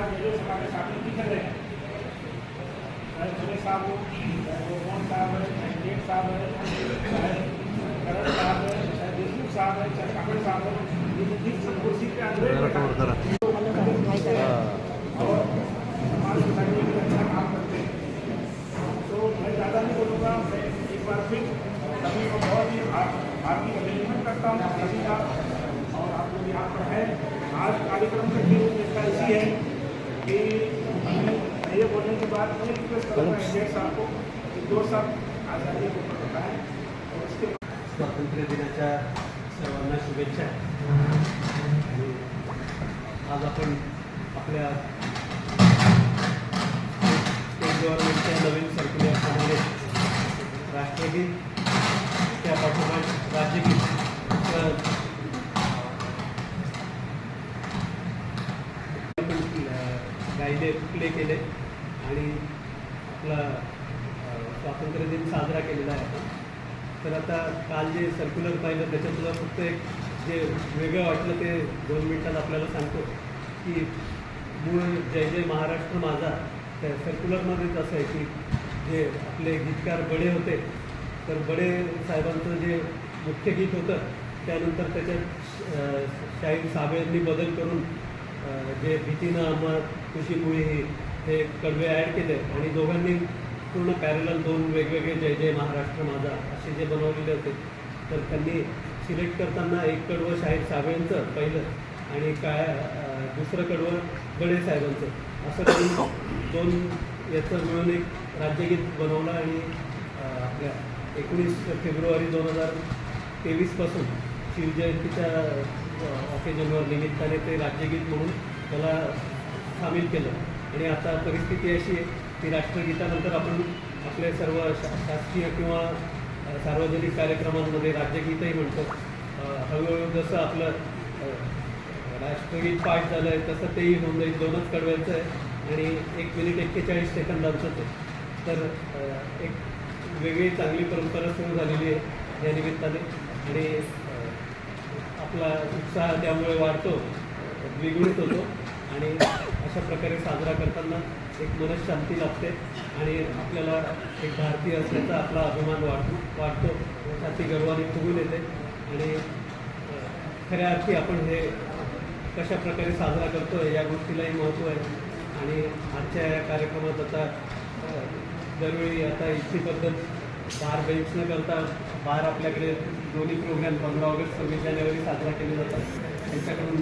आज ये हमारे सामने दिख रहे हैं, चाहे सुरेश साहब हो, चाहे मोहन साहब है, चाहे जेठ साहब है, चाहे करण साहब है, चाहे देशमुख साहब है, चाहे काकड़ साहब है, ये जिस कुर्सी पे अंदर और समाज सुधारने के लिए अच्छा काम करते हैं। तो मैं ज़्यादा नहीं बोलूँगा, मैं एक बार फिर सभी को बहुत ही हार्दिक अभिनंदन करता हूँ सभी का। और आप लोग यहाँ पर हैं, आज कार्यक्रम का जो इसका इसी है कि ये बोलने के बाद मैं रिक्वेस्ट करूँगा जेठ साहब को कि दो साहब आज आगे ऊपर बताएं। और उसके स्वातंत्र्य दिनाच्या सर्वांना शुभेच्छा। आज आपण आपल्या स्टेट गव्हर्नमेंटच्या नवीन सर्क्युलरप्रमाणे राष्ट्रगीत त्या पाठोपाठ राज्यगीत गायले प्ले केले आणि आपला स्वातंत्र्य दिन साजरा केलेला आहे आपण। तर आता काल जे सर्क्युलर पाहिलं त्याच्यातलं फक्त एक जे वेगळं वाटलं ते 2 मिनिटात आपल्याला सांगतो की मूळ जय जय महाराष्ट्र माझा त्या सर्क्युलरमध्येच असं आहे की जे आपले गीतकार बडे होते, तर बडे साहेबांचं जे मुख्य गीत होतं त्यानंतर त्याच्यात शाहीर साबळेंनी बदल करून जे भीतीनं आम्हा खुशी मुळे हे कडवे ॲड केले आणि दोघांनी पूर्ण पॅरलल 2 वेगवेगळे जय जय महाराष्ट्र माझा असे जे बनवलेले होते, तर त्यांनी सिलेक्ट करताना एक कडवं शाहीर साबळेंचं पहिलं आणि दुसरं कडवं बडे साहेबांचं असं करून 2 याचं मिळून एक राज्यगीत बनवलं आणि आपल्या 19 फेब्रुवारी 2023 पासून शिवजयंतीच्या ऑकेजनवर निमित्ताने ते राज्यगीत म्हणून त्याला सामील केलं। आणि आता परिस्थिती अशी आहे की राष्ट्रगीतानंतर आपण आपले सर्व शासकीय किंवा सार्वजनिक कार्यक्रमांमध्ये राज्यगीतही म्हणतो। हळूहळू जसं आपलं राष्ट्रगीत पाठ झालं आहे तसं तेही होऊन जाईल। 2च कडव्यांचं आहे आणि 1 मिनिट 41 सेकंदांचंच आहे। तर एक वेगळी चांगली परंपरा सुरू झालेली आहे या निमित्ताने आणि आपला उत्साह त्यामुळे वाढतो, द्विगुणित होतो आणि अशा प्रकारे साजरा करताना एक मनःशांती लाभते आणि आपल्याला एक भारतीय असल्याचा आपला अभिमान वाढतो, छाती गर्वाने फुगून येते आणि खऱ्या अर्थी आपण हे कशा प्रकारे साजरा करतो या गोष्टीलाही महत्त्व आहे। आणि आजच्या या कार्यक्रमात आता दरवेळी आता इथली पद्धत बार बेंच न करता बार आपल्याकडे दोन्ही प्रोग्राम 15 ऑगस्ट 26 जानेवारी साजरा केले जातात। त्यांच्याकडून